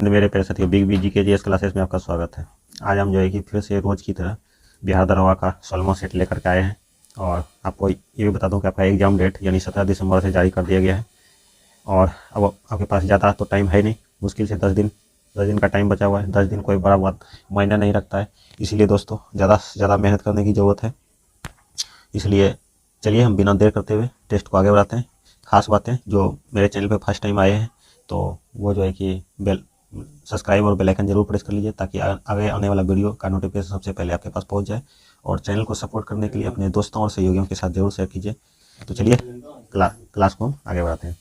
मेरे प्यारे साथियों, बिग बी के जीएस क्लासेस में आपका स्वागत है। आज हम जो है कि फिर से रोज़ की तरह बिहार दरोगा का 16वां सेट लेकर के आए हैं और आपको ये भी बता दूं कि आपका एग्ज़ाम डेट यानी 17 दिसंबर से जारी कर दिया गया है। और अब आपके पास ज़्यादा तो टाइम है नहीं, मुश्किल से 10 दिन का टाइम बचा हुआ है। 10 दिन कोई बड़ा बात मायने नहीं रखता है, इसीलिए दोस्तों ज़्यादा से ज़्यादा मेहनत करने की ज़रूरत है। इसलिए चलिए हम बिना देर करते हुए टेस्ट को आगे बढ़ाते हैं। खास बातें जो मेरे चैनल पे फर्स्ट टाइम आए हैं तो वो जो है कि सब्सक्राइब और बेल आइकन जरूर प्रेस कर लीजिए ताकि आगे आने वाला वीडियो का नोटिफिकेशन सबसे पहले आपके पास पहुंच जाए। और चैनल को सपोर्ट करने के लिए अपने दोस्तों और सहयोगियों के साथ जरूर शेयर कीजिए। तो चलिए क्लास को हम आगे बढ़ाते हैं।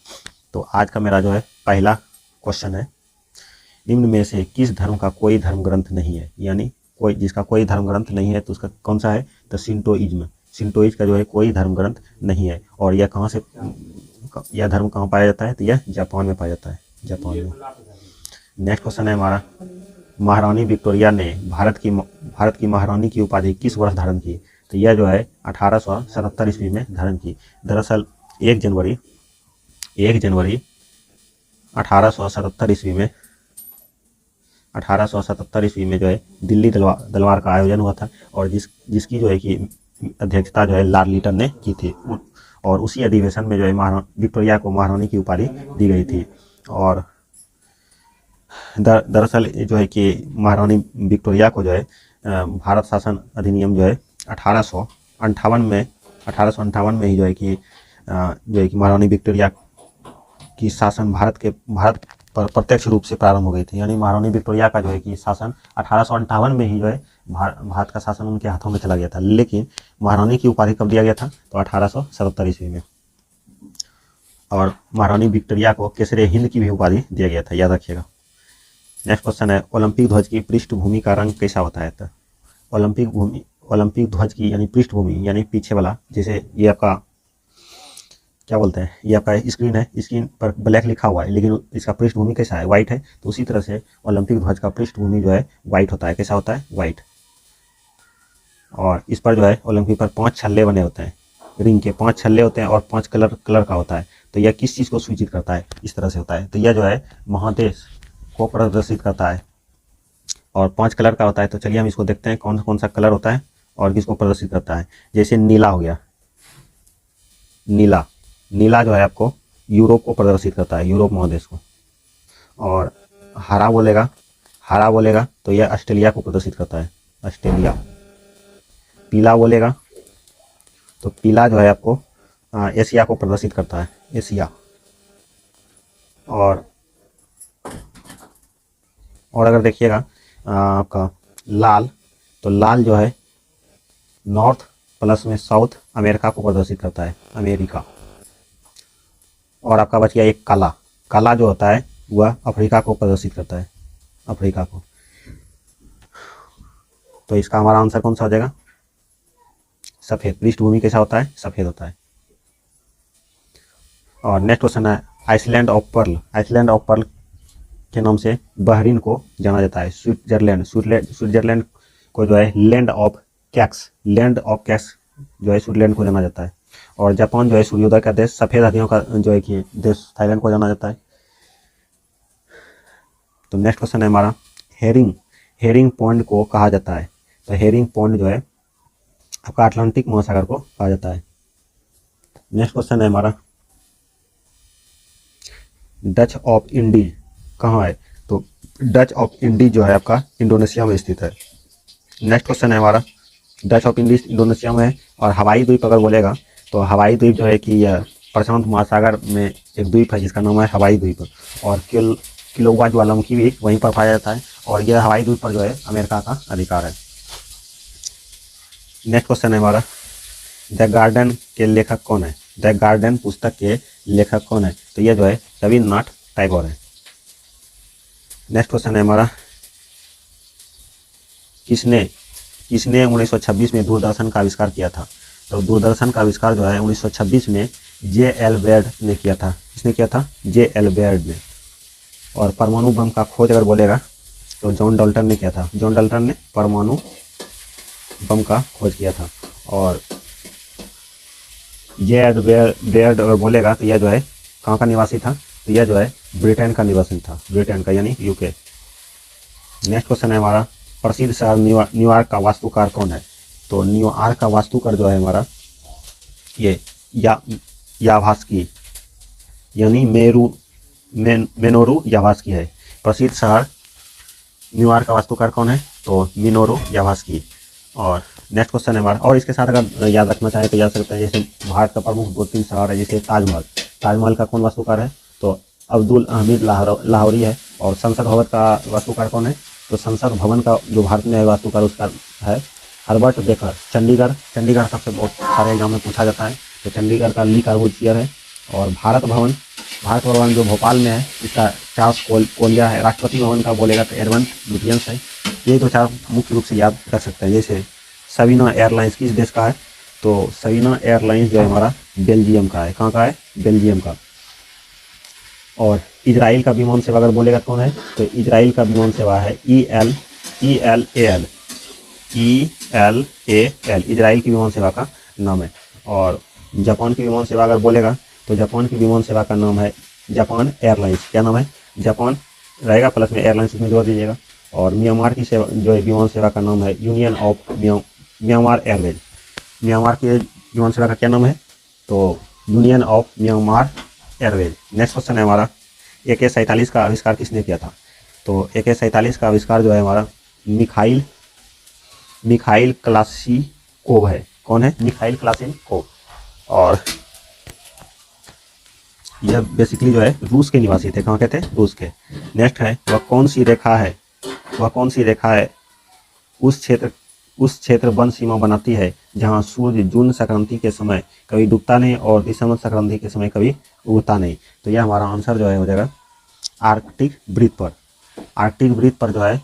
तो आज का मेरा जो है पहला क्वेश्चन है, निम्न में से किस धर्म का कोई धर्म ग्रंथ नहीं है, यानी कोई जिसका कोई धर्म ग्रंथ नहीं है तो उसका कौन सा है? तो शिंटोइज्म का जो है कोई धर्म ग्रंथ नहीं है। और यह कहाँ से, यह धर्म कहाँ पाया जाता है? तो यह जापान में पाया जाता है, जापान में। नेक्स्ट क्वेश्चन है हमारा, महारानी विक्टोरिया ने भारत की महारानी की उपाधि किस वर्ष धारण की? तो यह जो है 1877 ईस्वी में धारण की। दरअसल 1 जनवरी 1877 ईस्वी में जो है दिल्ली दरबार का आयोजन हुआ था और जिसकी जो है कि अध्यक्षता जो है लॉर्ड लिटन ने की थी। और उसी अधिवेशन में जो है विक्टोरिया को महारानी की उपाधि दी गई थी। और दरअसल जो है कि महारानी विक्टोरिया को जो है भारत शासन अधिनियम जो है 1858 में ही जो है कि महारानी विक्टोरिया की शासन भारत पर प्रत्यक्ष रूप से प्रारंभ हो गई थी। यानी महारानी विक्टोरिया का जो है कि शासन 1858 में ही जो है भारत का शासन उनके हाथों में चला गया था। लेकिन महारानी की उपाधि कब दिया गया था? तो 1877 ईस्वी में। और महारानी विक्टोरिया को केसरे हिंद की भी उपाधि दिया गया था, याद रखिएगा। नेक्स्ट क्वेश्चन है, ओलंपिक ध्वज की पृष्ठभूमि का रंग कैसा होता है? तो ओलंपिक ध्वज की यानी पृष्ठभूमि यानी पीछे वाला, जैसे ये आपका क्या बोलते हैं, ये आपका स्क्रीन है, स्क्रीन पर ब्लैक लिखा हुआ है लेकिन इसका पृष्ठभूमि कैसा है? व्हाइट है। तो उसी तरह से ओलंपिक ध्वज का पृष्ठभूमि जो है व्हाइट होता है। कैसा होता है? व्हाइट। और इस पर जो है ओलंपिक पर 5 छल्ले बने होते हैं, रिंग के 5 छल्ले होते हैं और 5 कलर का होता है। तो यह किस चीज़ को सूचित करता है? इस तरह से होता है। तो यह जो है महादेश को प्रदर्शित करता है और 5 कलर का होता है। तो चलिए हम इसको देखते हैं कौन कौन सा कलर होता है और किसको प्रदर्शित करता है। जैसे नीला हो गया, नीला जो है आपको यूरोप को प्रदर्शित करता है, यूरोप महादेश को। और हरा बोलेगा तो यह ऑस्ट्रेलिया को प्रदर्शित करता है, ऑस्ट्रेलिया। पीला बोलेगा तो पीला जो है आपको एशिया को प्रदर्शित करता है, एशिया। और अगर देखिएगा आपका लाल, तो लाल जो है नॉर्थ प्लस में साउथ अमेरिका को प्रदर्शित करता है, अमेरिका। और आपका बच गया एक काला जो होता है वह अफ्रीका को प्रदर्शित करता है, अफ्रीका को। तो इसका हमारा आंसर कौन सा हो जाएगा? सफ़ेद। पृष्ठभूमि कैसा होता है? सफ़ेद होता है। और नेक्स्ट क्वेश्चन है, आइसलैंड ऑफ पर्ल के नाम से बहरीन को जाना जाता है। स्विट्जरलैंड को जो है लैंड ऑफ कैक्स जो है स्विट्जरलैंड को जाना जाता है। और जापान जो है सूर्योदय का देश, सफ़ेद हाथियों का जो है कि देश थाईलैंड को जाना जाता है। तो नेक्स्ट क्वेश्चन है हमारा, हेरिंग पॉइंट को कहा जाता है? तो हेरिंग पॉइंट जो है आपका अटलांटिक महासागर को कहा जाता है। नेक्स्ट क्वेश्चन है हमारा, डच ऑफ इंडीज कहाँ है? तो डच ऑफ इंडीज जो है आपका इंडोनेशिया में स्थित है। नेक्स्ट क्वेश्चन है हमारा, डच ऑफ इंडीज इंडोनेशिया में है। और हवाई द्वीप अगर बोलेगा तो हवाई द्वीप जो है कि यह प्रशांत महासागर में एक द्वीप है जिसका नाम है हवाई द्वीप। और किलोवा ज्वालामुखी भी वहीं पर पाया जाता है और यह हवाई द्वीप पर जो है अमेरिका का अधिकार है। नेक्स्ट क्वेश्चन है हमारा, द गार्डन के लेखक कौन है? द गार्डन पुस्तक के लेखक कौन है? तो यह जो है रविन्द्रनाथ टैगोर है। नेक्स्ट क्वेश्चन है हमारा, किसने 1926 में दूरदर्शन का आविष्कार किया था? तो दूरदर्शन का आविष्कार जो है 1926 में J.L. बेयर्ड ने किया था। किसने किया था? J.L. बेयर्ड ने। और परमाणु बम का खोज अगर बोलेगा तो जॉन डाल्टन ने किया था। जॉन डाल्टन ने परमाणु बम का खोज किया था। और J.L. बेयर्ड अगर बोलेगा तो यह जो है कहाँ का निवासी था? तो यह जो है ब्रिटेन का निवासी था, ब्रिटेन का यानी यूके। नेक्स्ट क्वेश्चन है हमारा, प्रसिद्ध शहर न्यूयॉर्क का वास्तुकार कौन है? तो न्यूयॉर्क का वास्तुकार जो है हमारा ये यावास्की यानी मेनोरू यावास्की है। प्रसिद्ध शहर न्यूयॉर्क का वास्तुकार कौन है? तो मिनोरू यावास्की। और नेक्स्ट क्वेश्चन है हमारा, और इसके साथ अगर याद रखना चाहे तो याद सकते हैं, जैसे भारत का प्रमुख 2-3 शहर है, जैसे ताजमहल का कौन वास्तुकार है? तो अब्दुल हमीद लाहौरी है। और संसद भवन का वास्तुकार कौन है? तो संसद भवन का जो भारत में है वास्तुकार उसका है हर्बर्ट बेकर। चंडीगढ़ सबसे बहुत सारे एग्जाम में पूछा जाता है, तो चंडीगढ़ का ली कार्बूसियर है। और भारत भवन जो भोपाल में है इसका चार्ल्स कोलिया है। राष्ट्रपति भवन का बोलेगा तो एडमंड लुटियंस है। ये तो चार मुख्य रूप से याद रख सकते हैं। जैसे सवीना एयरलाइंस किस देश का है? तो सवीना एयरलाइंस जो है हमारा बेल्जियम का है। कहाँ का है? बेल्जियम का। और इजराइल का विमान सेवा अगर बोलेगा कौन है? तो इजराइल का विमान सेवा है ELAL। इजराइल की विमान सेवा का नाम है। और जापान की विमान सेवा अगर बोलेगा तो जापान की विमान सेवा का नाम है जापान एयरलाइंस। क्या नाम है? जापान रहेगा प्लस में एयरलाइंस में जोड़ दीजिएगा। और म्यांमार की सेवा जो है विमान सेवा का नाम है union of Myanmar Airways. Myanmar की विमान सेवा का क्या नाम है? तो union of Myanmar Airways. Next question है हमारा, AK-47 का आविष्कार किसने किया था? तो AK-47 का आविष्कार जो है हमारा मिखाइल क्लासिकोव है। कौन है? मिखाइल क्लासिकोव। और यह बेसिकली जो है रूस के निवासी थे। कहाँ के थे? रूस के। नेक्स्ट है, वह कौन सी रेखा है उस क्षेत्र वन सीमा बनाती है जहां सूर्य जून संक्रांति के समय कभी डूबता नहीं और दिसंबर संक्रांति के समय कभी उगता नहीं। तो यह हमारा आंसर जो है हो जाएगा आर्कटिक वृत्त पर जो है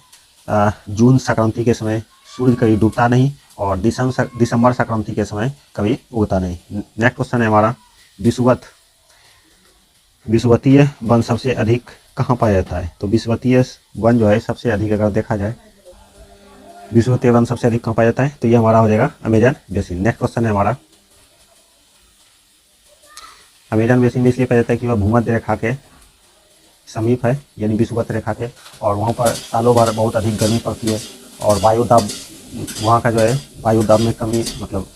जून संक्रांति के समय सूर्य कभी डूबता नहीं और दिसंबर संक्रांति के समय कभी उगता नहीं। नेक्स्ट क्वेश्चन है हमारा, विषुवतीय वन सबसे अधिक कहाँ पाया जाता है? तो विषुवतीय वन जो है सबसे अधिक अगर देखा जाए विषुवतीय वन सबसे अधिक कहाँ पाया जाता है? तो ये हमारा हो जाएगा अमेजन बेसिन। नेक्स्ट क्वेश्चन है हमारा, अमेजन बेसिन में इसलिए पाया जाता है कि वह भूमध्य रेखा के समीप है यानी विषुवत रेखा के, और वहाँ पर सालों भर बहुत अधिक गर्मी पड़ती है और वायुदाब वहाँ का जो है वायुदाब में कमी मतलब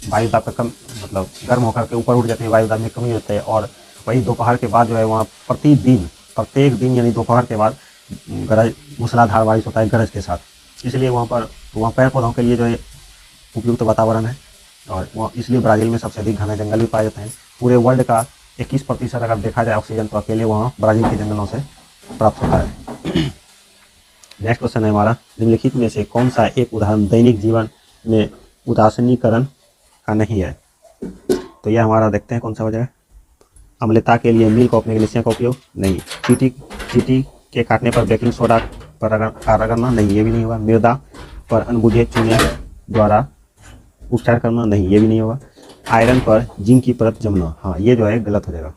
वायुदाब का कम मतलब गर्म होकर के ऊपर उठ जाते हैं, वायुदाब में कमी होती है। और वही दोपहर के बाद जो है वहाँ प्रत्येक दिन यानी दोपहर के बाद गरज मूसलाधार बारिश होता है गरज के साथ, इसलिए वहाँ पेड़ पौधों के लिए जो है उपयुक्त वातावरण है। और वहाँ इसलिए ब्राज़ील में सबसे अधिक घने जंगल भी पाए जाते हैं। पूरे वर्ल्ड का 21% अगर देखा जाए ऑक्सीजन तो अकेले वहाँ ब्राज़ील के जंगलों से प्राप्त होता है। नेक्स्ट क्वेश्चन है हमारा, निम्नलिखित में से कौन सा एक उदाहरण दैनिक जीवन में उदासीनीकरण का नहीं है? तो यह हमारा देखते हैं कौन सा हो जाएगा। अम्लता के लिए मिल्क ऑफ मैग्नीशियम का उपयोग नहीं। चींटी के काटने पर बेकिंग सोडा पर कार्य करना नहीं, ये भी नहीं होगा। मृदा पर अनबुझे चूने द्वारा उपचार करना नहीं, ये भी नहीं होगा। आयरन पर जिंक की परत जमना, हाँ ये जो है गलत हो जाएगा।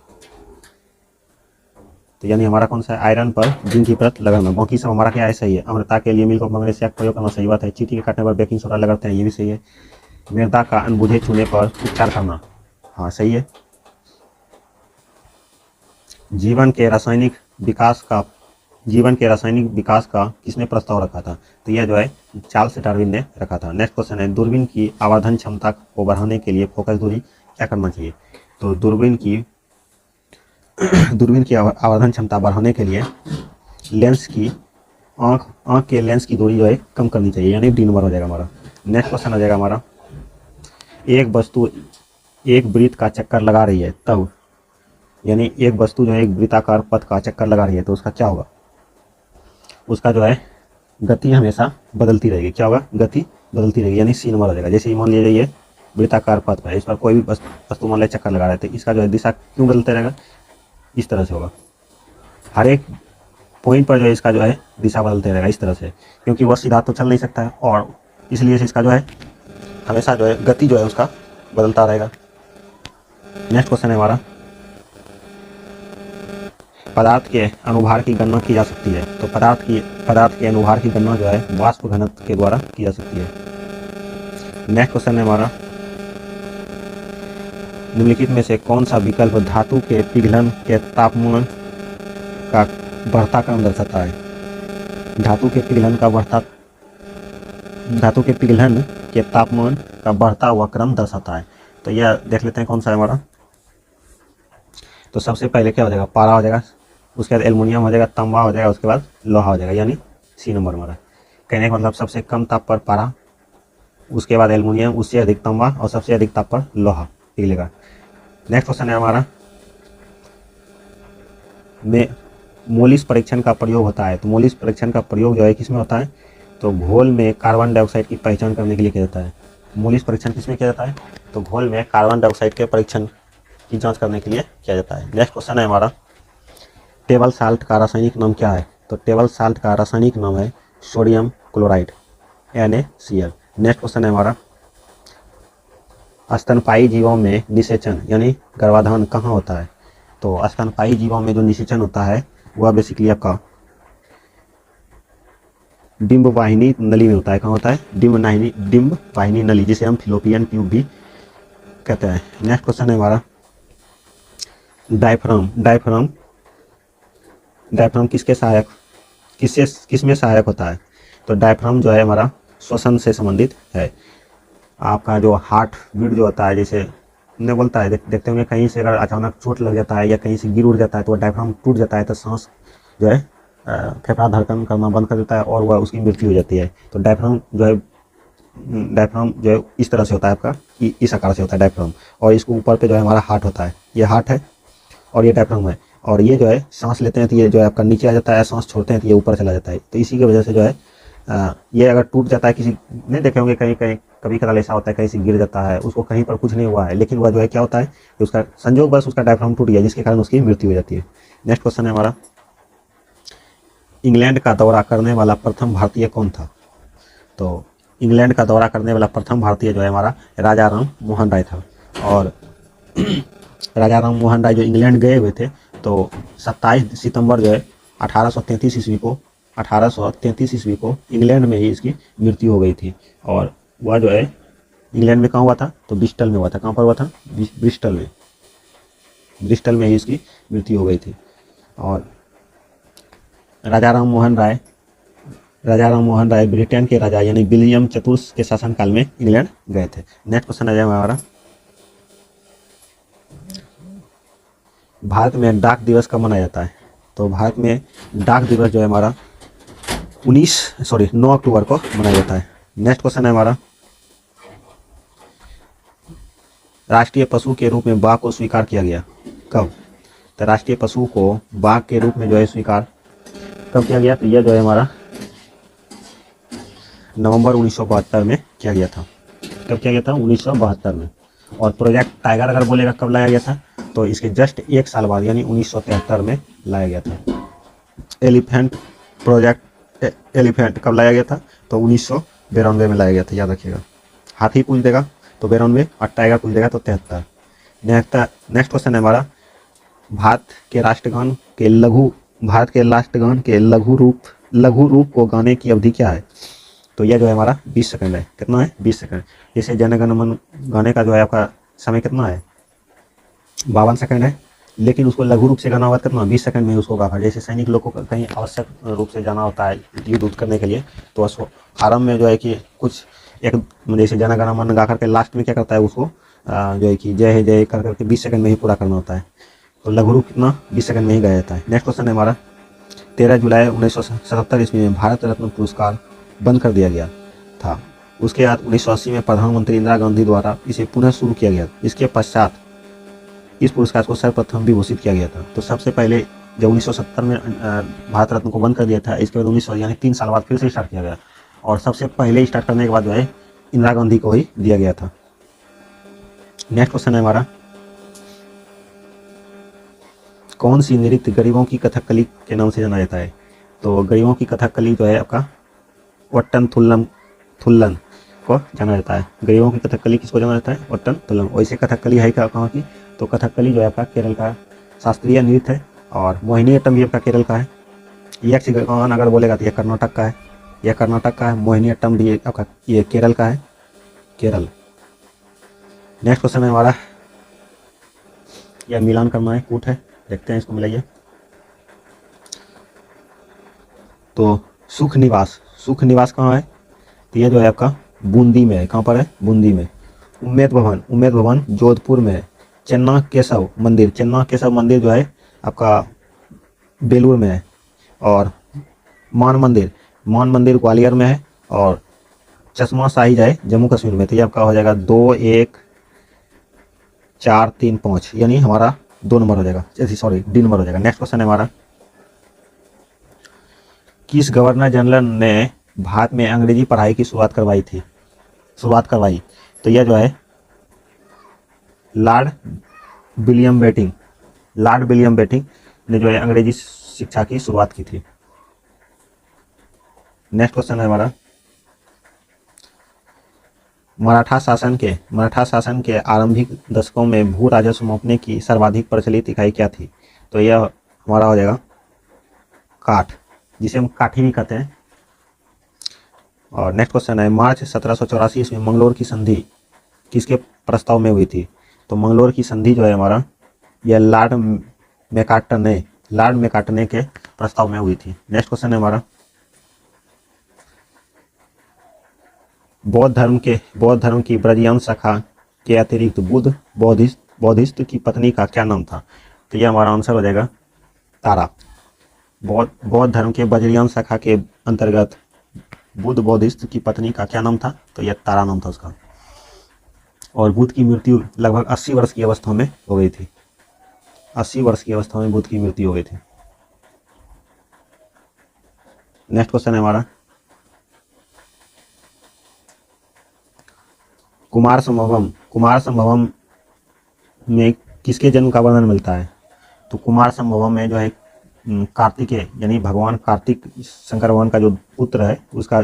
तो यानी हमारा कौन सा है? आयरन पर जिंक की परत लगाना। बाकी सब हमारा क्या है? सही है। अम्लता के लिए मिल्क ऑफ मैग्नीशियम का प्रयोग करना सही बात है। चींटी के काटने पर बेकिंग सोडा लगाते हैं, ये भी सही है। मृदा का अनबुझे चूने पर उपचार करना, हाँ सही है। जीवन के रासायनिक विकास का किसने प्रस्ताव रखा था? तो यह जो है चार्ल्स डार्विन ने रखा था। नेक्स्ट क्वेश्चन है, दूरबीन की आवर्धन क्षमता को बढ़ाने के लिए फोकस दूरी क्या करना चाहिए? तो दूरबीन की आवर्धन क्षमता बढ़ाने के लिए लेंस की आँख के लेंस की दूरी जो है कम करनी चाहिए, यानी डी नंबर हो जाएगा हमारा। नेक्स्ट क्वेश्चन हो जाएगा हमारा, एक वस्तु एक वृत्त का चक्कर लगा रही है तब, यानी एक वस्तु जो है एक वृत्ताकार पथ का चक्कर लगा रही है तो उसका क्या होगा? उसका जो है गति हमेशा बदलती रहेगी। क्या होगा? गति बदलती रहेगी, यानी सी नंबर हो जाएगा। जैसे मान लीजिए ये वृत्ताकार पथ पर है, इस पर कोई भी वस्तु मान लीजिए चक्कर लगा रहा है तो इसका जो है दिशा क्यों बदलते रहेगा? इस तरह से होगा। हर एक पॉइंट पर जो है इसका जो है दिशा बदलते रहेगा इस तरह से, क्योंकि वह सीधा तो चल नहीं सकता है और इसलिए इसका जो है हमेशा जो है गति जो है उसका बदलता रहेगा। नेक्स्ट क्वेश्चन है हमारा, पदार्थ के अनुभार की गणना की जा सकती है। तो पदार्थ के अनुभार की गणना जो है वाष्प घनत्व के द्वारा की जा सकती है। नेक्स्ट क्वेश्चन है हमारा, निम्नलिखित में से कौन सा विकल्प धातु के पिघलन के तापमान का बढ़ता क्रम दर्शाता है? धातु के पिघलन का बढ़ता धातु के पिघलन के तापमान का बढ़ता हुआ क्रम दर्शाता है। तो यह देख लेते हैं कौन सा है हमारा। तो सबसे पहले क्या हो जाएगा, पारा हो जाएगा, उसके बाद एल्युमिनियम हो जाएगा, तांबा हो जाएगा, उसके बाद लोहा हो जाएगा, यानी सी नंबर हमारा। कहने का मतलब सबसे कम ताप पर पारा, उसके बाद एल्युमिनियम, उससे अधिक तांबा और सबसे अधिक ताप पर लोहा पिघलेगा। नेक्स्ट क्वेश्चन है हमारा, में मोलिस परीक्षण का प्रयोग होता है। तो मोलिस परीक्षण का प्रयोग जो है किसमें होता है, तो घोल में कार्बन डाइऑक्साइड की पहचान करने के लिए किया जाता है। मोलिस परीक्षण किसमें किया जाता है, तो घोल में कार्बन डाइऑक्साइड के परीक्षण की जांच करने के लिए किया जाता है। नेक्स्ट क्वेश्चन है हमारा, टेबल साल्ट का रासायनिक नाम क्या है। तो टेबल साल्ट का रासायनिक नाम है sodium chloride, NaCl। Next question है हमारा, स्तनपायी जीवों में निषेचन यानी गर्भाधान कहाँ होता है। तो स्तनपायी जीवों में जो निषेचन होता है वह बेसिकली आपका डिम्ब वाहिनी नली में होता है। कहाँ होता है, डिम्ब वाहिनी नली, जिसे हम फिलोपियन ट्यूब भी कहते हैं। नेक्स्ट क्वेश्चन है हमारा, डायफ्राम किसमें सहायक होता है। तो डायफ्राम जो है हमारा श्वसन से संबंधित है। आपका जो हार्ट बीट जो होता है, जैसे ने बोलता है, देखते होंगे कहीं से अगर अचानक चोट लग जाता है या कहीं से गिर उड़ जाता है तो डायफ्राम टूट जाता है, तो सांस जो है फेफड़ा धड़कन करना बंद कर देता है और वह उसकी मृत्यु हो जाती है। तो डायफ्राम जो है इस तरह से होता है आपका, कि इस आकार से होता है डायफ्राम, और इसको ऊपर पे जो है हमारा हार्ट होता है, ये हार्ट है और ये डायफ्राम है, और ये जो है सांस लेते हैं तो ये जो है आपका नीचे आ जाता है, सांस छोड़ते हैं तो ये ऊपर चला जाता है। तो इसी की वजह से जो है ये अगर टूट जाता है, किसी नहीं देखे होंगे कहीं कभी कदार ऐसा होता है, कहीं से गिर जाता है, उसको कहीं पर कुछ नहीं हुआ है, लेकिन वह जो है क्या होता है कि उसका संयोग बस उसका डायफ्राम टूट गया, जिसके कारण उसकी मृत्यु हो जाती है। नेक्स्ट क्वेश्चन है हमारा, इंग्लैंड का दौरा करने वाला प्रथम भारतीय कौन था। तो इंग्लैंड का दौरा करने वाला प्रथम भारतीय जो है हमारा राजा राम मोहन राय था। और राजा राम मोहन राय जो इंग्लैंड गए हुए थे, तो 27 सितंबर जो है 1833 ईस्वी को इंग्लैंड में ही इसकी मृत्यु हो गई थी। और वह जो है इंग्लैंड में कहाँ हुआ था, तो ब्रिस्टल में हुआ था। कहाँ पर हुआ था, ब्रिस्टल में ही इसकी मृत्यु हो गई थी। और राजा राम मोहन राय ब्रिटेन के राजा यानी विलियम चतुर्थ के शासनकाल में इंग्लैंड गए थे। नेक्स्ट क्वेश्चन है हमारा, भारत में डाक दिवस कब मनाया जाता है। तो भारत में डाक दिवस जो है हमारा 9 अक्टूबर को मनाया जाता है। नेक्स्ट क्वेश्चन है हमारा, राष्ट्रीय पशु के रूप में बाघ को स्वीकार किया गया कब। तो राष्ट्रीय पशु को बाघ के रूप में जो है स्वीकार कब किया गया, तो यह जो है हमारा नवंबर 1972 में किया गया था। कब किया गया था, 1972 में। और प्रोजेक्ट टाइगर अगर बोलेगा कब लाया गया था, तो इसके जस्ट एक साल बाद यानी 1973 में लाया गया था। एलिफेंट कब लाया गया था, तो 1992 में लाया गया था, याद रखिएगा। हाथी पूछ देगा तो 92 और टाइगर पूछ देगा तो 73। नेक्स्ट क्वेश्चन है हमारा, भारत के राष्ट्रगान के लघु रूप को गाने की अवधि क्या है। तो यह जो है हमारा 20 सेकंड है। कितना है, 20 सेकंड। जैसे जन गण मन गाने का जो है आपका समय कितना है, 52 सेकंड है, लेकिन उसको लघु रूप से गाना होगा कितना, 20 सेकंड में उसको गा। जैसे सैनिक लोग को कहीं आवश्यक रूप से जाना होता है युद्ध करने के लिए, तो उसको आरंभ में जो है कि कुछ एक जैसे जन गण मन गा करके लास्ट में क्या करता है, उसको जो है कि जय जय कर करके 20 सेकंड में ही पूरा करना होता है। तो लघु रूप कितना, 20 सेकंड में ही गाया जाता है। नेक्स्ट क्वेश्चन है हमारा, 13 जुलाई 1977 ईस्वी में भारत रत्न पुरस्कार बंद कर दिया गया था। उसके बाद 1980 में प्रधानमंत्री इंदिरा गांधी द्वारा इसे पुनः शुरू किया गया। इसके पश्चात इस पुरस्कार को सर्वप्रथम भी घोषित किया गया था। तो सबसे पहले जब 1970 में भारत रत्न को बंद कर दिया था, इसके बाद 1900 यानी 3 साल बाद फिर से स्टार्ट किया गया, और सबसे पहले स्टार्ट करने के बाद जो है इंदिरा गांधी को ही दिया गया था। नेक्स्ट क्वेश्चन है हमारा, कौन सी नृत्य गरीबों की कथकली के नाम से जाना जाता है। तो गरीबों की कथकली जो है आपका वट्टन थुल्लन को जाना जाता है। गरीबों की कथकली किसको जाना जाता है, वट्टन थुल्लन। वैसे कथकली है कहाँ की, तो कथकली जो है आपका केरल का शास्त्रीय नृत्य है, और मोहिनी अट्टम भी आपका केरल का है। यक्षगान अगर बोलेगा तो यह कर्नाटक का है, मोहिनी अट्टम भी आपका ये केरल का है, केरल। नेक्स्ट क्वेश्चन है हमारा, यह मिलान करना है, कूट है, देखते हैं इसको मिलाइए। तो सुख निवास, सुख निवास कहाँ है? तो ये जो है आपका बूंदी में है। कहाँ पर है? बूंदी में। उम्मेद भवन, उम्मेद भवन जोधपुर में है। चन्ना केशव मंदिर, चन्ना केशव मंदिर जो है आपका बेलूर में है। और मान मंदिर, मान मंदिर ग्वालियर में है। और चश्मा शाही जो है जम्मू कश्मीर में। तो ये आपका हो जाएगा 2, 1, 4, 3, 5, यानी हमारा 2 नंबर हो जाएगा, सॉरी डी नंबर हो जाएगा। नेक्स्ट क्वेश्चन है हमारा, किस गवर्नर जनरल ने भारत में अंग्रेजी पढ़ाई की शुरुआत करवाई? तो यह जो है Lord William Bentinck, Lord William Bentinck ने जो है अंग्रेजी शिक्षा की शुरुआत की थी। नेक्स्ट क्वेश्चन है हमारा, मराठा शासन के आरंभिक दशकों में भू राजस्व मापने की सर्वाधिक प्रचलित इकाई क्या थी? तो यह हमारा हो जाएगा काठ, जिसे हम काठी भी कहते हैं। और नेक्स्ट क्वेश्चन है, मार्च 1784 ईस्वी में मंगलोर की संधि किसके प्रस्ताव में हुई थी? तो मंगलोर की संधि जो है हमारा, यह लॉर्ड मैकार्टने के प्रस्ताव में हुई थी। नेक्स्ट क्वेश्चन है हमारा, बौद्ध धर्म की ब्रजियन शाखा के अतिरिक्त बौद्धिस्ट की पत्नी का क्या नाम था? तो यह हमारा आंसर हो जाएगा तारा। बौद्ध धर्म के ब्रजियन शाखा के अंतर्गत बुद्ध बौद्धिस्ट की पत्नी का क्या नाम था? तो यह तारा नाम था उसका। और बुद्ध की मृत्यु लगभग 80 वर्ष की अवस्था में हो गई थी। 80 वर्ष की अवस्था में बुद्ध की मृत्यु हो गई थी। नेक्स्ट क्वेश्चन है हमारा, कुमार संभवम में किसके जन्म का वर्णन मिलता है? तो कुमार संभवम में जो है कार्तिकेय, यानी भगवान कार्तिक, शंकर भगवान का जो पुत्र है, उसका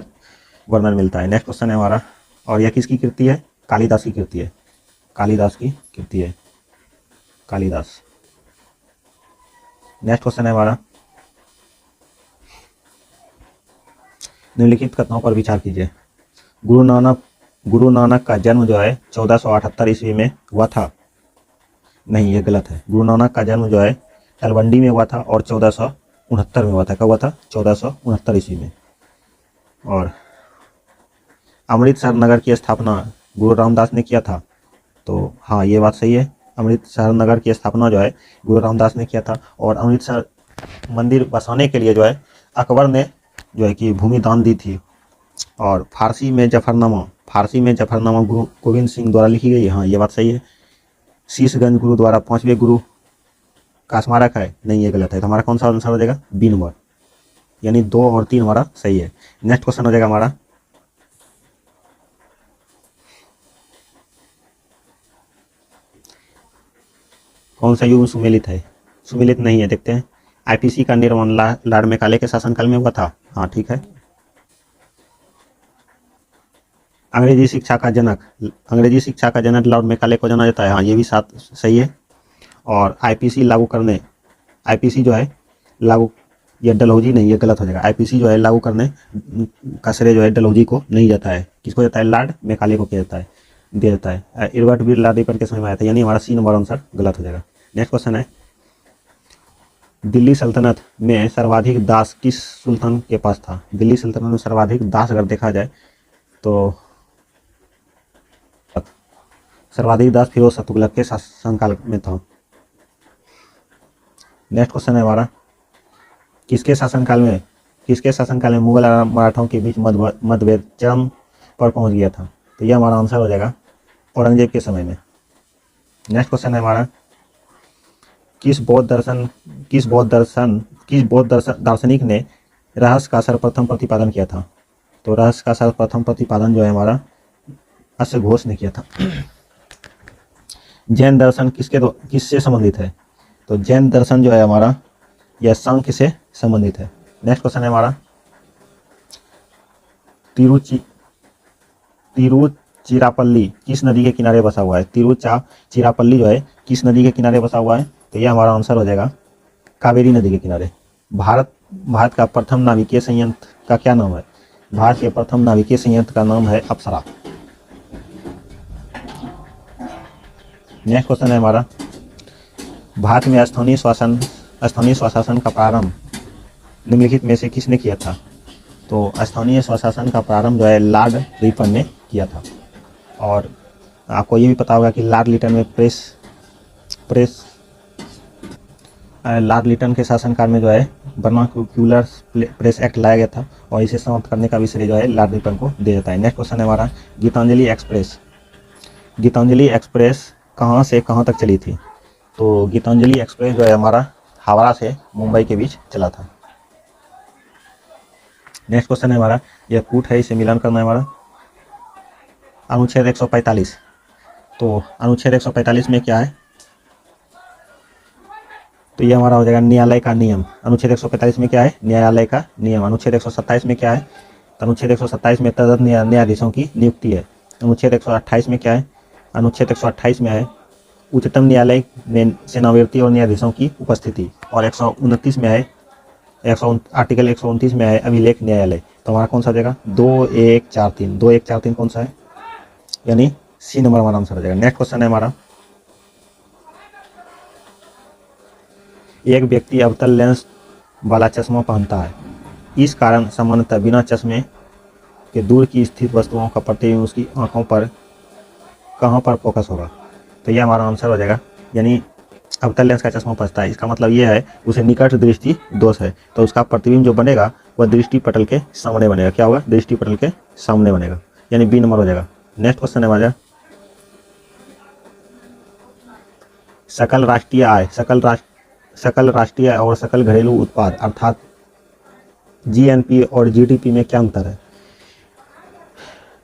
वर्णन मिलता है। नेक्स्ट क्वेश्चन है हमारा, और यह किसकी कृति है? कालिदास की कृति है। कालिदास की कृति है, कालिदास। नेक्स्ट क्वेश्चन है हमारा, निम्नलिखित कथनों पर विचार कीजिए। गुरु नानक का जन्म जो है 1478 ईस्वी में हुआ था। नहीं, ये गलत है। गुरु नानक का जन्म जो है तलवंडी में हुआ था और 1469 में हुआ था। कब हुआ था? 1469 ईस्वी में। और अमृतसर नगर की स्थापना गुरु रामदास ने किया था। तो हाँ, ये बात सही है। अमृतसर नगर की स्थापना जो है गुरु रामदास ने किया था। और अमृतसर मंदिर बसाने के लिए जो है अकबर ने जो है कि भूमि दान दी थी। और फारसी में जफरनामा गुरु गोविंद सिंह द्वारा लिखी गई है। हाँ, ये बात सही है। शीशगंज गुरुद्वारा 5वें गुरु का स्मारक है। नहीं, ये गलत है। तो हमारा कौन सा आंसर हो जाएगा? बी नंबर, यानी 2 और 3 हमारा सही है। नेक्स्ट क्वेश्चन हो जाएगा हमारा, कौन सा युग सुमेलित है? सुमेलित नहीं है, देखते हैं। आईपीसी का निर्माण लॉर्ड मैकाले के शासनकाल में हुआ था। हाँ, ठीक है। अंग्रेजी शिक्षा का जनक लॉर्ड मैकाले को जाना जाता है। हाँ, ये भी साथ सही है। और आईपीसी जो है लागू, ये डलहौजी नहीं, ये गलत हो जाएगा। आईपीसी जो है लागू करने का श्रेय जो है डलहौजी को नहीं जाता है। किसको जाता है? लॉर्ड मैकाले को दिया जाता है। एडवर्ड बीर लॉर्ड रिपन के समय में आया था, यानी हमारा सी नंबर आंसर गलत हो जाएगा। नेक्स्ट क्वेश्चन है, दिल्ली सल्तनत में सर्वाधिक दास किस सुल्तान के पास था? दिल्ली सल्तनत में सर्वाधिक दास अगर देखा जाए तो सर्वाधिक दास फिरोज शाह तुगलक के शासनकाल में था। नेक्स्ट क्वेश्चन है हमारा, किसके शासनकाल में मुगल और मराठों के बीच मतभेद चरम पर पहुंच गया था? तो यह हमारा आंसर हो जाएगा औरंगजेब के समय में। नेक्स्ट क्वेश्चन है हमारा, किस बौद्ध दार्शनिक ने रहस्य का सर्वप्रथम प्रतिपादन किया था? तो रहस्य का सर्वप्रथम प्रतिपादन जो है हमारा अश्वघोष ने किया था। जैन दर्शन किससे संबंधित है? तो जैन दर्शन जो है हमारा यह सांख्य से संबंधित है। नेक्स्ट क्वेश्चन है हमारा, तिरुचिरापल्ली किस नदी के किनारे बसा हुआ है? तिरुचिरापल्ली जो है किस नदी के किनारे बसा हुआ है? तो यह हमारा आंसर हो जाएगा कावेरी नदी के किनारे। भारत का प्रथम नाविकीय संयंत्र का क्या नाम है? भारत के प्रथम नाविकीय संयंत्र का नाम है अप्सरा। नेक्स्ट क्वेश्चन है हमारा, भारत में स्थानीय स्वशासन का प्रारंभ निम्नलिखित में से किसने किया था? तो स्थानीय स्वशासन का प्रारंभ जो है लॉर्ड रिपन ने किया था। और आपको ये भी पता होगा कि लॉर्ड लिटन में प्रेस लॉर्ड लिटन के शासनकाल में जो है वर्नाक्यूलर प्रेस एक्ट लाया गया था और इसे समाप्त करने का भी श्रेय जो है लॉर्ड रिपन को दिया जाता है। नेक्स्ट क्वेश्चन है हमारा गीतांजलि एक्सप्रेस। गीतांजलि एक्सप्रेस कहाँ से कहाँ तक चली थी? तो गीतांजलि एक्सप्रेस जो है हमारा हावड़ा से मुंबई के बीच चला था। नेक्स्ट क्वेश्चन है हमारा, यह कूट है, इसे मिलान करना है हमारा। अनुच्छेद 145। तो अनुच्छेद 145 में क्या है? तो ये हमारा हो जाएगा न्यायालय का नियम। अनुच्छेद 145 में क्या है? न्यायालय का नियम। अनुच्छेद 127 में क्या है? तो अनुच्छेद 127 में तदर्थ न्यायाधीशों की नियुक्ति है। अनुच्छेद 128 में क्या है? अनुच्छेद 128 में है उच्चतम न्यायालय में सेनावृत्ति और न्यायाधीशों की उपस्थिति। और 129 में है आर्टिकल 129 में है अभिलेख न्यायालय। तो हमारा कौन सा हो जाएगा? 2143। 2143 कौन सा है? यानी सी नंबर हमारा आंसर हो जाएगा। नेक्स्ट क्वेश्चन है हमारा, एक व्यक्ति अवतल लेंस वाला चश्मा पहनता है, इस कारण सामान्यतः बिना चश्मे के दूर की स्थित वस्तुओं का प्रतिबिंब उसकी आंखों पर कहाँ पर फोकस होगा? तो यह हमारा आंसर हो जाएगा, यानी अवतल लेंस का चश्मा पहनता है, इसका मतलब यह है उसे निकट दृष्टि दोष है, तो उसका प्रतिबिंब जो बनेगा वह दृष्टि पटल के सामने बनेगा। क्या होगा? दृष्टि पटल के सामने बनेगा, यानी बी नंबर हो जाएगा। नेक्स्ट क्वेश्चन है हमारा, सकल राष्ट्रीय आय, सकल राष्ट्रीय और सकल घरेलू उत्पाद अर्थात जीएनपी और जीडीपी में क्या अंतर है?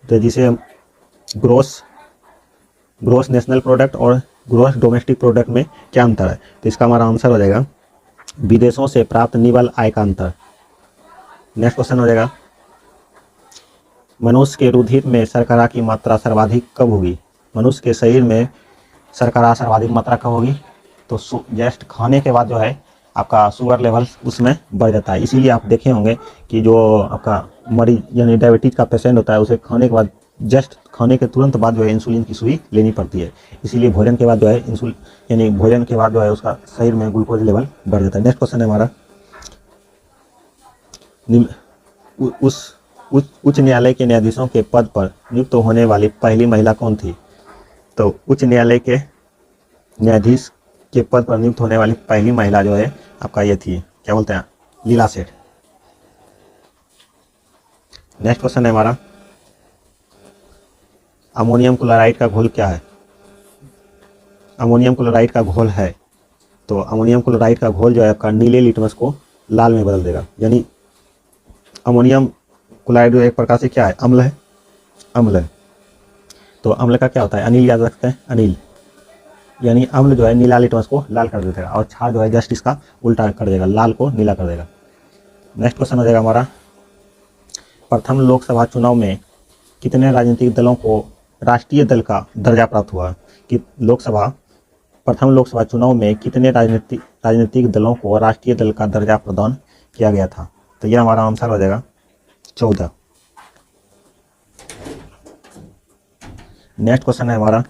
तो जिसे ग्रोस नेशनल प्रोडक्ट और ग्रोस डोमेस्टिक प्रोडक्ट में क्या अंतर है? तो इसका हमारा आंसर हो जाएगा विदेशों से प्राप्त निवल आय का अंतर। नेक्स्ट क्वेश्चन हो जाएगा, मनुष्य के रुधिर में शर्करा की मात्रा सर्वाधिक कब होगी? मनुष्य के शरीर में शर्करा सर्वाधिक मात्रा कब होगी? तो जस्ट खाने के बाद जो है आपका शुगर लेवल उसमें बढ़ जाता है। इसीलिए आप देखे होंगे कि जो आपका मरीज यानी डायबिटीज का पेशेंट होता है उसे खाने के बाद जस्ट खाने के तुरंत बाद जो है इंसुलिन की सुई लेनी पड़ती है। इसीलिए भोजन के बाद जो है इंसुलिन यानी भोजन के बाद जो है उसका शरीर में ग्लूकोज लेवल बढ़ जाता है। नेक्स्ट क्वेश्चन है हमारा, उच्च न्यायालय के न्यायाधीशों के पद पर नियुक्त होने वाली पहली महिला कौन थी? तो उच्च न्यायालय के न्यायाधीश के पद पर नियुक्त होने वाली पहली महिला जो है आपका ये थी, क्या बोलते हैं, लीला सेठ। नेक्स्ट क्वेश्चन है हमारा, अमोनियम क्लोराइड का घोल क्या है? अमोनियम क्लोराइड का घोल है, तो अमोनियम क्लोराइड का घोल जो है आपका नीले लिटमस को लाल में बदल देगा। यानी अमोनियम क्लोराइड एक प्रकार से क्या है? अम्ल है, अम्ल है। तो अम्ल का क्या होता है? अनिल याद रखते हैं, अनिल। यानी अम्ल जो है नीला लिटमस को लाल कर देगा और क्षार जो है जस्ट इसका उल्टा कर देगा, लाल को नीला कर देगा। नेक्स्ट क्वेश्चन हो जाएगा हमारा, प्रथम लोकसभा चुनाव में कितने राजनीतिक दलों को राष्ट्रीय दल का दर्जा प्राप्त हुआ? कि प्रथम लोकसभा चुनाव में कितने राजनीतिक दलों को राष्ट्रीय दल का दर्जा प्रदान किया गया था? तो यह हमारा आंसर हो जाएगा 14। नेक्स्ट क्वेश्चन है हमारा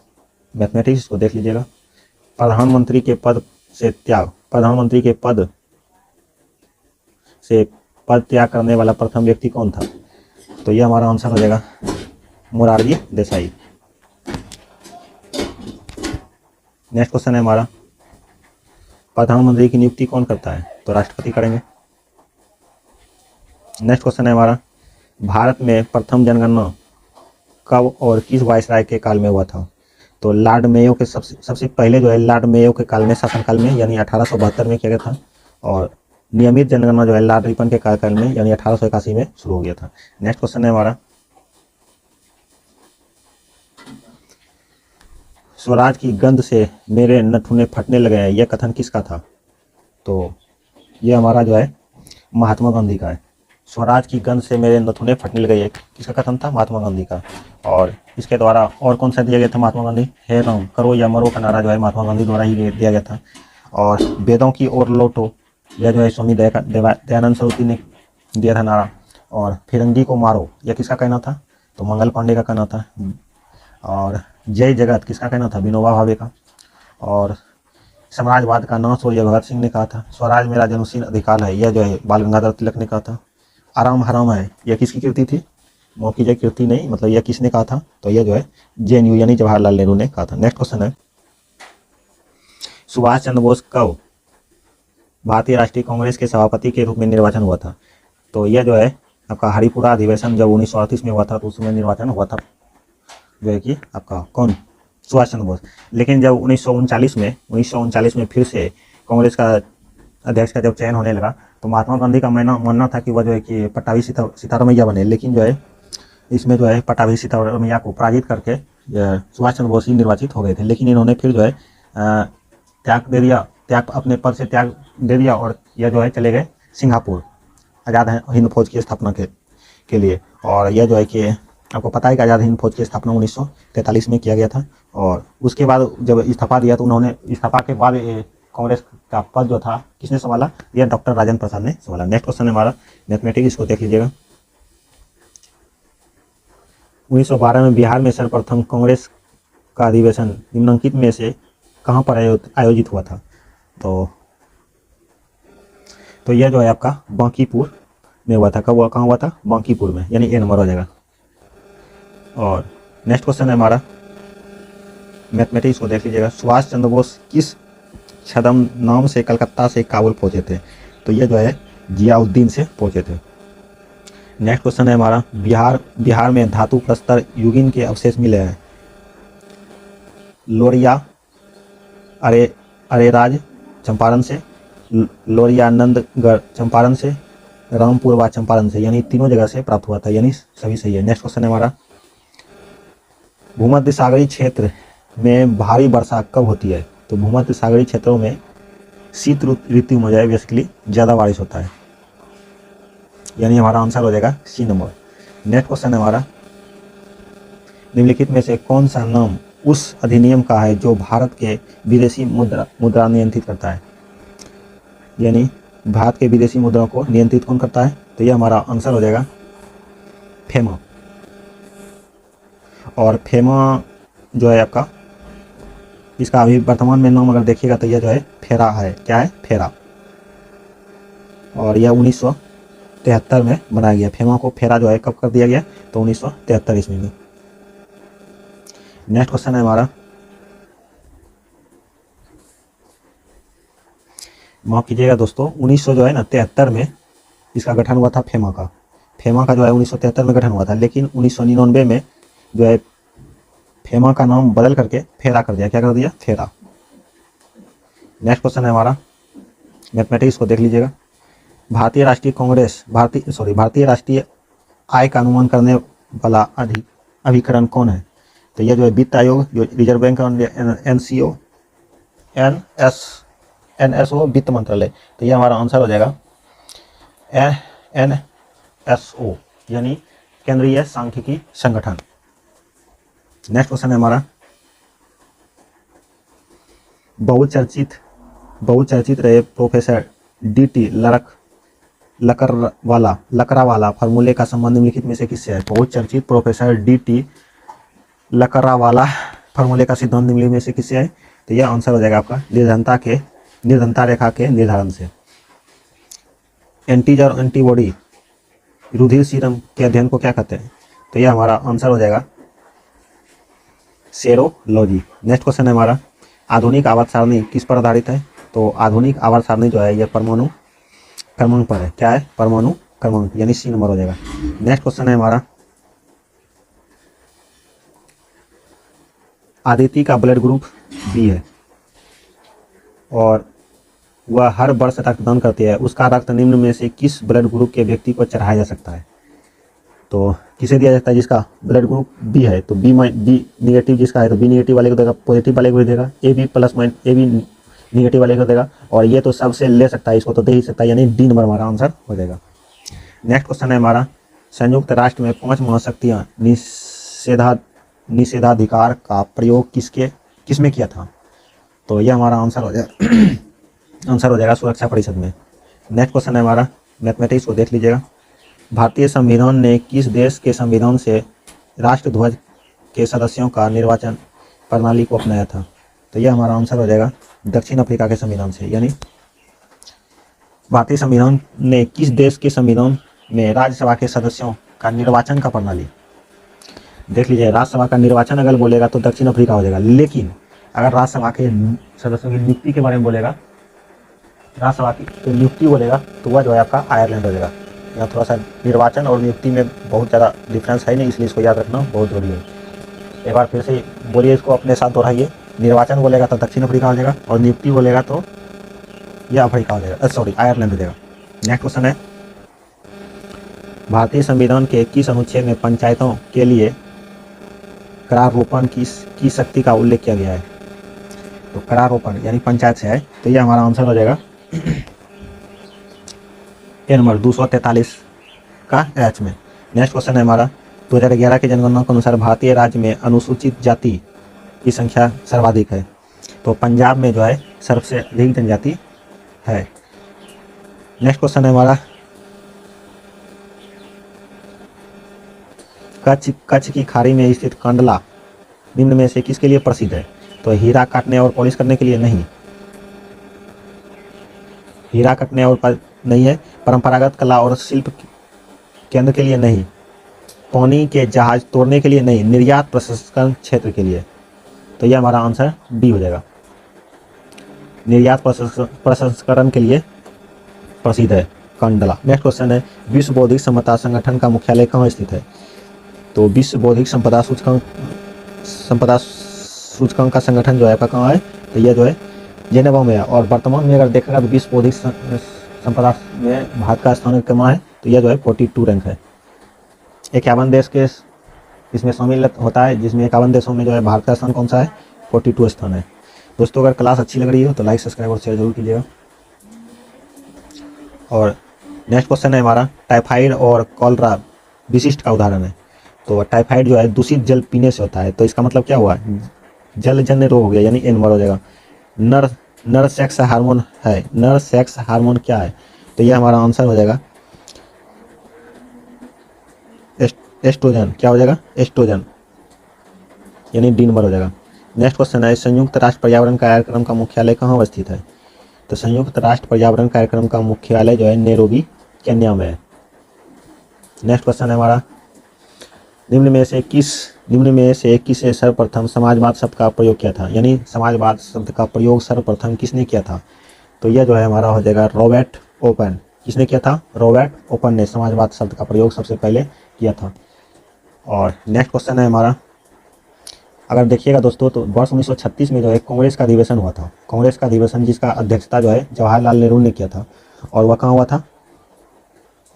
मैथमेटिक्स, को देख लीजिएगा। प्रधानमंत्री के पद से पद त्याग करने वाला प्रथम व्यक्ति कौन था? तो यह हमारा आंसर हो जाएगा मोरारजी देसाई। नेक्स्ट क्वेश्चन है हमारा, प्रधानमंत्री की नियुक्ति कौन करता है? तो राष्ट्रपति करेंगे। नेक्स्ट क्वेश्चन है हमारा, भारत में प्रथम जनगणना कब और किस वायसराय के काल में हुआ था? तो लॉर्ड मेयो के सबसे पहले जो है लॉर्ड मेयो के काल में, शासनकाल में, यानी 1872 में किया गया था। और नियमित जनगणना जो है लॉर्ड रिपन के कार्यकाल में यानी 1881 में शुरू हो गया था। नेक्स्ट क्वेश्चन है हमारा, स्वराज की गंध से मेरे नथुने फटने लगे हैं, यह कथन किसका था? तो यह हमारा जो है महात्मा गांधी का है। स्वराज की गंध से मेरे नथुने फटने लगे, ये किसका कथन था? महात्मा गांधी का। और इसके द्वारा और कौन सा दिया गया था? महात्मा गांधी, हे राम करो या मरो का नारा जो है महात्मा गांधी द्वारा ही दिया गया था। और वेदों की ओर लौटो, यह जो है स्वामी दयानंद सरस्वती ने दिया था नारा। और फिरंगी को मारो, यह किसका कहना था? तो मंगल पांडे का कहना था। और जय जगत किसका कहना था? विनोबा भावे का। और समाजवाद का नाश हो, यह भगत सिंह ने कहा था। स्वराज मेरा जन्मसिद्ध अधिकार है, यह जो है बाल गंगाधर तिलक ने कहा था। आराम हराम है, यह किसकी कृति थी? मौखिक कृति नहीं, मतलब यह किसने कहा था? तो यह जो है JNU यानी जवाहरलाल नेहरू ने कहा था। नेक्स्ट क्वेश्चन है, सुभाष चंद्र बोस कब भारतीय राष्ट्रीय कांग्रेस के सभापति के रूप में निर्वाचन हुआ था? तो यह जो है आपका हरिपुरा अधिवेशन जब 1938 में हुआ था, तो उस समय निर्वाचन हुआ था जो है कि आपका कौन? सुभाष चंद्र बोस। लेकिन जब 1939 में फिर से कांग्रेस का अध्यक्ष का जब चयन होने लगा, तो महात्मा गांधी का मानना था कि वह जो है कि पट्टाभी सीतारमैया बने, लेकिन जो है इसमें जो है पट्टाभी सीतारमैया को पराजित करके सुभाष चंद्र बोस ही निर्वाचित हो गए थे। लेकिन इन्होंने फिर जो है अपने पद से त्याग दे दिया और यह जो है चले गए सिंगापुर आज़ाद हिंद फौज की स्थापना के लिए। और यह जो है कि आपको पता है कि आज़ाद हिंद फौज की स्थापना 1943 में किया गया था। और उसके बाद जब इस्तीफा दिया, तो उन्होंने इस्तीफा के बाद कांग्रेस का पद जो था किसने संभाला? यह डॉक्टर राजेंद्र प्रसाद ने संभाला। नेक्स्ट क्वेश्चन है हमारा मैथमेटिक्स, इसको देख लीजिएगा। 1912 में बिहार में सर्वप्रथम कांग्रेस का अधिवेशन निम्नलिखित में से कहाँ पर आयोजित हुआ था? तो यह जो है आपका बांकीपुर में हुआ था। कब कहाँ हुआ था? बांकीपुर में, यानी ए नंबर हो जाएगा। और नेक्स्ट क्वेश्चन है हमारा मैथमेटिक्स को देख लीजिएगा। सुभाष चंद्र बोस किस छद्म नाम से कलकत्ता से काबुल पहुंचे थे? तो यह जो है जियाउद्दीन से पहुंचे थे। नेक्स्ट क्वेश्चन है हमारा बिहार में धातु प्रस्तर युगीन के अवशेष मिले हैं। लोरिया अरेराज चंपारण से, लोरियानंदगढ़ चंपारण से, रामपुर व चंपारण से, यानी तीनों जगह से प्राप्त हुआ था, यानी सभी सही है। नेक्स्ट क्वेश्चन है हमारा भूमध्य सागरीय क्षेत्र में भारी वर्षा कब होती है? तो भूमध्य सागरीय क्षेत्रों में शीत ऋतु में जाए बेसिकली ज़्यादा बारिश होता है, यानी हमारा आंसर हो जाएगा सी नंबर। नेक्स्ट क्वेश्चन है हमारा निम्नलिखित में से कौन सा नाम उस अधिनियम का है जो भारत के विदेशी मुद्रा नियंत्रित करता है? यानी भारत के विदेशी मुद्राओं को नियंत्रित कौन करता है? तो यह हमारा आंसर हो जाएगा फेमा। और फेमा जो है आपका, इसका अभी वर्तमान में नाम अगर देखिएगा तो यह जो है फेरा है। क्या है? फेरा। और यह 1973 में बनाया गया। फेमा को फेरा जो है कब कर दिया गया? तो 1973 ईस्वी में। नेक्स्ट क्वेश्चन है हमारा, माफ कीजिएगा दोस्तों, 1973 में इसका गठन हुआ था फेमा का। फेमा का जो है 1973 में गठन हुआ था, लेकिन 1999 में जो है फेमा का नाम बदल करके फेरा कर दिया। क्या कर दिया? फेरा। नेक्स्ट क्वेश्चन है हमारा मैथमेटिक्स को देख लीजिएगा। भारतीय राष्ट्रीय आय का अनुमान करने वाला अभिकरण कौन है? तो यह जो है वित्त आयोग, जो रिजर्व बैंक और NSO वित्त मंत्रालय। तो यह हमारा आंसर हो जाएगा NSO, यानी केंद्रीय सांख्यिकी संगठन। नेक्स्ट क्वेश्चन है हमारा बहुचर्चित रहे प्रोफेसर DT लकरावाला फार्मूले का संबंध निम्नलिखित में से किससे है? बहुचर्चित प्रोफेसर DT लकरावाला फार्मूले का सिद्धांत निम्नलिखित में से किससे है? तो यह आंसर हो जाएगा आपका निर्धनता रेखा के निर्धारण से। एंटीजर और एंटीबॉडी रुधिर सीरम के अध्ययन को क्या कहते हैं? तो यह हमारा आंसर हो जाएगा सेरोलॉजी। नेक्स्ट क्वेश्चन है हमारा आधुनिक आवर्त सारणी किस पर आधारित है? तो आधुनिक आवर्त सारणी जो है यह परमाणु क्रमांक पर है। क्या है? परमाणु क्रमांक, यानी सी नंबर हो जाएगा। नेक्स्ट क्वेश्चन है हमारा आदिति का ब्लड ग्रुप बी है और वह हर वर्ष रक्तदान करती है। उसका रक्त निम्न में से किस ब्लड ग्रुप के व्यक्ति को चढ़ाया जा सकता है? तो किसे दिया जाता है जिसका ब्लड ग्रुप बी है? तो बी निगेटिव जिसका है तो बी निगेटिव वाले को देगा, पॉजिटिव वाले को भी देगा, ए बी निगेटिव वाले को देगा, और ये तो सबसे ले सकता है, इसको तो दे ही सकता है, यानी डी नंबर हमारा आंसर हो जाएगा। नेक्स्ट क्वेश्चन है हमारा संयुक्त राष्ट्र में 5 महाशक्तियाँ निषेधाधिकार का प्रयोग किसमें किया था? तो यह हमारा आंसर हो जाएगा सुरक्षा परिषद में। नेक्स्ट क्वेश्चन है हमारा मैथमेटिक्स को देख लीजिएगा। भारतीय संविधान ने किस देश के संविधान से राष्ट्रध्वज के सदस्यों का निर्वाचन प्रणाली को अपनाया था? तो यह हमारा आंसर हो जाएगा दक्षिण अफ्रीका के संविधान से। यानी भारतीय संविधान ने किस देश के संविधान में राज्यसभा के सदस्यों का निर्वाचन का प्रणाली। देख लीजिए, राज्यसभा का निर्वाचन अगर बोलेगा तो दक्षिण अफ्रीका हो जाएगा, लेकिन अगर राज्यसभा के सदस्यों की नियुक्ति के बारे में बोलेगा, राज्यसभा की नियुक्ति बोलेगा, तो वह जो है आपका आयरलैंड हो जाएगा। यहाँ थोड़ा सा निर्वाचन और नियुक्ति में बहुत ज़्यादा डिफरेंस है नहीं, इसलिए इसको याद रखना बहुत जरूरी है। एक बार फिर से बोलिए, इसको अपने साथ दोहराइए। निर्वाचन बोलेगा तो दक्षिण अफ्रीका हो जाएगा, और नियुक्ति बोलेगा तो यह अफ्रीका हो जाएगा, सॉरी आयरलैंड हो जाएगा। नेक्स्ट क्वेश्चन है, भारतीय संविधान के किस अनुच्छेद में पंचायतों के लिए करारोपण की शक्ति का उल्लेख किया गया है? तो करारोपण यानी पंचायत से है, तो यह हमारा आंसर हो जाएगा ए नंबर 243 का एच में। नेक्स्ट क्वेश्चन है हमारा, 2011 की जनगणना के अनुसार भारतीय राज्य में अनुसूचित जाति की संख्या सर्वाधिक है। तो पंजाब में जो है सबसे अधिक जनजाति है। नेक्स्ट क्वेश्चन है हमारा, कच्छ की खाड़ी में स्थित कंडला निम्न में से किसके लिए प्रसिद्ध है? तो हीरा काटने और पॉलिश करने के लिए नहीं, हीरा काटने और नहीं है, परंपरागत कला और शिल्प केंद्र के लिए नहीं, पानी के जहाज तोड़ने के लिए नहीं, निर्यात प्रसंस्करण क्षेत्र के लिए। तो यह हमारा आंसर डी हो जाएगा, निर्यात प्रसंस्करण के लिए प्रसिद्ध है कंडला। नेक्स्ट क्वेश्चन है, विश्व बौद्धिक संपदा संगठन का मुख्यालय कहाँ स्थित है? तो विश्व बौद्धिक संपदा सूचकांक का संगठन जो है आपका कहाँ है? तो यह जो है जेनेवा में है, और वर्तमान में अगर देखा तो विश्व बौद्धिक संपदा में भारत का स्थान कहाँ है? तो यह जो है 42 रैंक है। 51 देश के इसमें शामिल होता है, जिसमें 51 देशों में जो है भारत का स्थान कौन सा है? 42 स्थान है। दोस्तों, अगर क्लास अच्छी लग रही हो तो लाइक, सब्सक्राइब और शेयर जरूर कीजिएगा। और नेक्स्ट क्वेश्चन है हमारा, टाइफाइड और कॉलरा विशिष्ट का उदाहरण है। तो टाइफाइड जो है दूषित जल पीने से होता है, तो इसका मतलब क्या हुआ? जलजन्य रोग हो गया, यानी एन हो जाएगा। नर सेक्स हार्मोन है, नर सेक्स हार्मोन क्या है? तो यह हमारा आंसर हो जाएगा एस्ट्रोजन। क्या हो जाएगा? एस्ट्रोजन, यानी डी नंबर हो जाएगा। नेक्स्ट क्वेश्चन है, संयुक्त राष्ट्र पर्यावरण कार्यक्रम का मुख्यालय कहाँ अवस्थित है? तो संयुक्त राष्ट्र पर्यावरण कार्यक्रम का मुख्यालय जो है नैरोबी, केन्या में है। नेक्स्ट क्वेश्चन है हमारा, निम्न में से किसे सर्वप्रथम समाजवाद शब्द का प्रयोग किया था? यानी समाजवाद शब्द का प्रयोग सर्वप्रथम किसने किया था? तो यह जो है हमारा हो जाएगा रॉबर्ट ओपन। किसने किया था? रॉबर्ट ओपन ने समाजवाद शब्द का प्रयोग सबसे पहले किया था। और नेक्स्ट क्वेश्चन है हमारा, अगर देखिएगा दोस्तों, तो वर्ष 1936 में जो है कांग्रेस का अधिवेशन हुआ था। कांग्रेस का अधिवेशन जिसका अध्यक्षता जो है जवाहरलाल नेहरू ने किया था, और वह कहाँ हुआ था?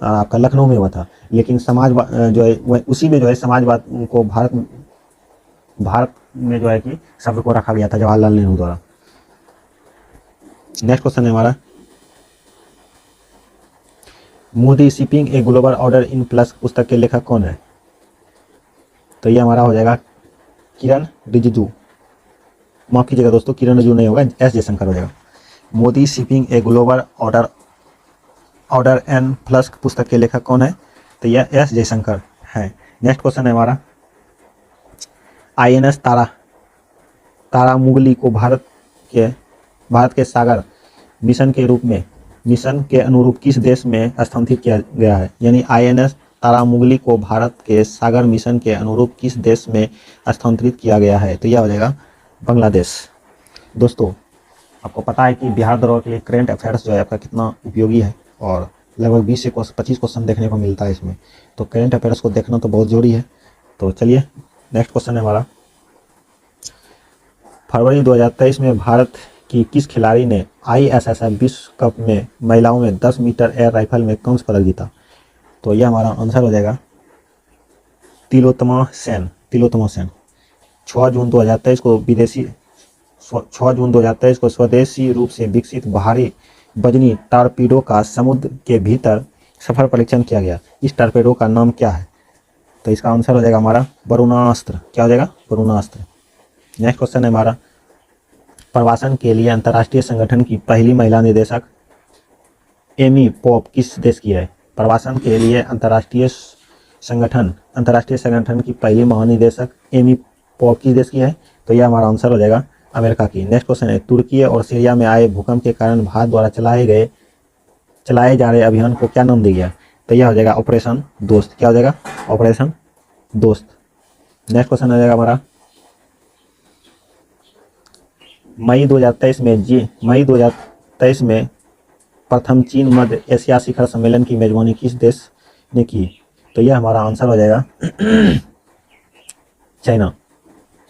आपका लखनऊ में हुआ था। लेकिन समाजवाद जो है वह उसी में जो है समाजवाद को भारत में जो है कि शब्द को रखा गया था जवाहरलाल नेहरू द्वारा। नेक्स्ट क्वेश्चन है हमारा, Modi shipping a global order in plus पुस्तक के लेखक कौन है? तो ये हमारा हो जाएगा किरण रिजिजू। माफ कीजिएगा दोस्तों, किरण रिजिजू नहीं होगा, एस जयशंकर हो जाएगा। Modi shipping a global order N plus पुस्तक के लेखक कौन है? तो यह एस जयशंकर है। नेक्स्ट क्वेश्चन है हमारा, INS तारामुगली को भारत के सागर मिशन के अनुरूप किस देश में स्थानांतरित किया गया है? यानी INS तारामुगली को भारत के सागर मिशन के अनुरूप किस देश में स्थानांतरित किया गया है? तो यह हो जाएगा बांग्लादेश। दोस्तों, आपको पता है कि बिहार दरोगा के लिए करेंट अफेयर्स जो है आपका कितना उपयोगी है, और लगभग 20 से 25 क्वेश्चन देखने को मिलता है इसमें। तो करेंट अफेयर्स को देखना तो बहुत जरूरी है। तो चलिए, नेक्स्ट क्वेश्चन है हमारा, फरवरी 2023 में भारत की किस खिलाड़ी ने ISSF विश्व कप में महिलाओं में 10 मीटर एयर राइफल में कांस्य पदक जीता? तो यह हमारा आंसर हो जाएगा तिलोत्तमा सेन। 6 जून 2023 को स्वदेशी रूप से विकसित भारी वजनी टारपीडो का समुद्र के भीतर सफल परीक्षण किया गया। इस टारपीडो का नाम क्या है? तो इसका आंसर हो जाएगा हमारा वरुणास्त्र। क्या हो जाएगा? वरुणास्त्र। नेक्स्ट क्वेश्चन है हमारा, प्रवासन के लिए अंतर्राष्ट्रीय संगठन की पहली महिला निदेशक एमी पॉप किस देश की है? प्रवासन के लिए अंतर्राष्ट्रीय संगठन की पहली महानिदेशक एमी पॉप किस देश की है? तो यह हमारा आंसर हो जाएगा अमेरिका की। नेक्स्ट क्वेश्चन है, तुर्की और सीरिया में आए भूकंप के कारण भारत द्वारा चलाए जा रहे अभियान को क्या नाम दिया गया? तो यह हो जाएगा ऑपरेशन दोस्त। क्या हो जाएगा? ऑपरेशन दोस्त। नेक्स्ट क्वेश्चन आ जाएगा हमारा, मई 2023 में प्रथम चीन मध्य एशिया शिखर सम्मेलन की मेजबानी किस देश ने की? तो यह हमारा आंसर हो जाएगा चाइना।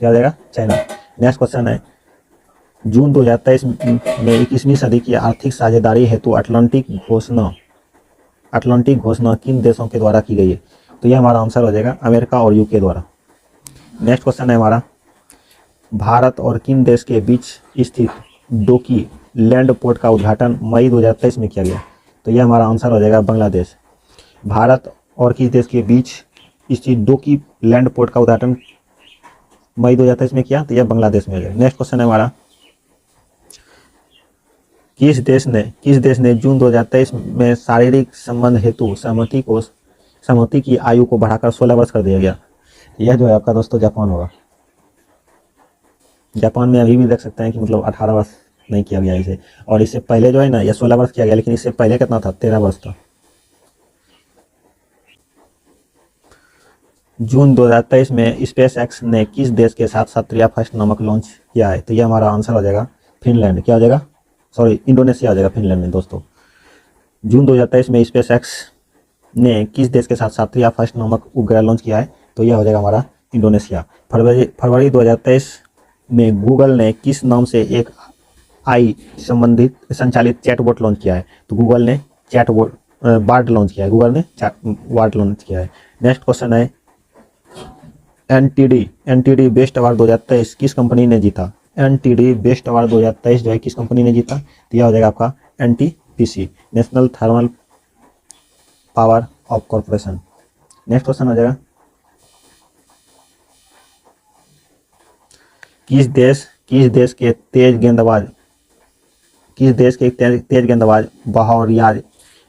क्या हो जाएगा? चाइना। नेक्स्ट क्वेश्चन है, जून 2023 में 21वीं सदी की आर्थिक साझेदारी हेतु अटलांटिक घोषणा किन देशों के द्वारा की गई है? तो यह हमारा आंसर हो जाएगा अमेरिका और यूके द्वारा। नेक्स्ट क्वेश्चन है हमारा, भारत और किन देश के बीच स्थित डोकी लैंड पोर्ट का उद्घाटन मई 2023 में किया गया? तो यह हमारा आंसर हो जाएगा बांग्लादेश। भारत और किस देश के बीच स्थित डोकी लैंड पोर्ट का उद्घाटन मई 2023 में किया? तो यह बांग्लादेश में हो जाएगा। नेक्स्ट क्वेश्चन है हमारा, किस देश ने जून 2023 में शारीरिक संबंध हेतु सहमति की आयु को बढ़ाकर 16 वर्ष कर दिया गया? यह जो है आपका दोस्तों जापान होगा। जापान में अभी भी देख सकते हैं कि मतलब 18 वर्ष नहीं किया गया इसे, और इससे पहले जो है ना, यह 16 वर्ष किया गया, लेकिन इससे पहले कितना था? 13 वर्ष था। जून 2023 में स्पेस एक्स ने किस देश के साथ सत्रिया फर्स्ट नमक लॉन्च किया है? तो यह हमारा आंसर हो जाएगा फिनलैंड। क्या हो जाएगा? सॉरी, इंडोनेशिया हो जाएगा, फिनलैंड में दोस्तों। जून 2023 में स्पेस एक्स ने किस देश के साथ सत्रिया फर्स्ट नमक उपग्रह लॉन्च किया है? तो यह हो जाएगा हमारा इंडोनेशिया। फरवरी 2023 में गूगल ने किस नाम से एक आई संचालित चैटबॉट लॉन्च किया है? तो गूगल ने बार्ड लॉन्च किया है। गूगल ने बार्ड लॉन्च किया है। नेक्स्ट क्वेश्चन है, एनटीडी बेस्ट अवार्ड 2023 किस कंपनी ने जीता? एनटीडी बेस्ट अवार्ड 2023 जो है किस कंपनी ने जीता? तो यह हो जाएगा आपका NTPC, national thermal power of corporation. Next question हो जाएगा, किस देश के तेज गेंदबाज बहार रियाज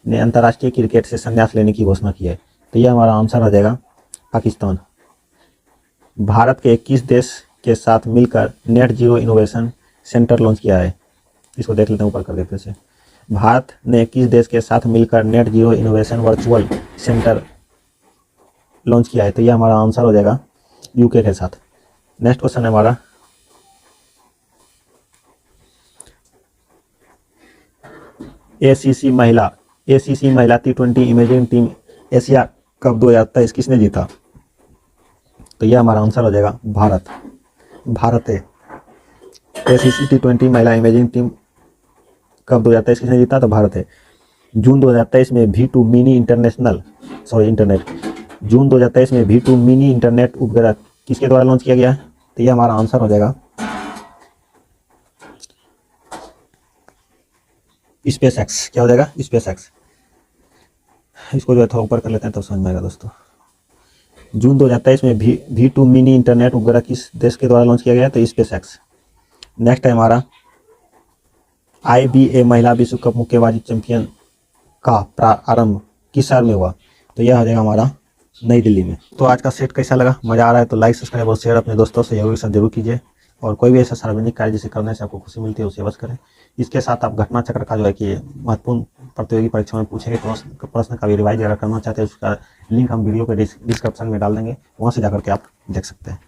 ने अंतर्राष्ट्रीय क्रिकेट से संन्यास लेने की घोषणा की है? तो यह हमारा आंसर हो जाएगा पाकिस्तान। भारत के किस देश के साथ मिलकर net zero innovation centre launch किया है? इसको देख लेते हैं ऊपर कर देते से। भारत ने किस देश के साथ मिलकर net zero innovation virtual centre launch किया है? तो यह हमारा आंसर हो जाएगा यूके के साथ। नेक्स्ट क्वेश्चन है हमारा, एसीसी महिला T20 imaging team Asia cup 2023 किसने जीता? तो यह हमारा आंसर हो जाएगा भारत है। एसीसी T20 महिला इमेजिंग टीम कप 2023 किसने जीता? तो भारत है। जून 2023 में V2 मिनी इंटरनेट उपग्रह किसके द्वारा लॉन्च किया गया है? तो यह हमारा आंसर हो जाएगा स्पेस एक्स। क्या हो जाएगा? Space x. इसको जो है थोड़ा ऊपर कर लेते हैं तब समझ में आएगा दोस्तों। जून 2023 में V2 मिनी इंटरनेट उपग्रह किस देश के द्वारा लॉन्च किया गया? तो स्पेस एक्स। नेक्स्ट है हमारा, IBA महिला विश्व कप मुक्केबाजी चैंपियन का प्रारंभ किस शहर में हुआ? तो यह हो जाएगा हमारा नई दिल्ली में। तो आज का सेट कैसा लगा? मजा आ रहा है तो लाइक, सब्सक्राइब और शेयर अपने दोस्तों सहयोगी के साथ जरूर कीजिए, और कोई भी ऐसा सार्वजनिक कार्य जिसे करने से आपको खुशी मिलती है उसे अवश्य करें। इसके साथ आप घटना चक्र का जो है कि महत्वपूर्ण प्रतियोगी परीक्षा में पूछे गए प्रश्न का भी रिवाइज अगर करना चाहते हैं, उसका लिंक हम वीडियो के डिस्क्रिप्शन में डाल देंगे, वहाँ से जाकर के आप देख सकते हैं।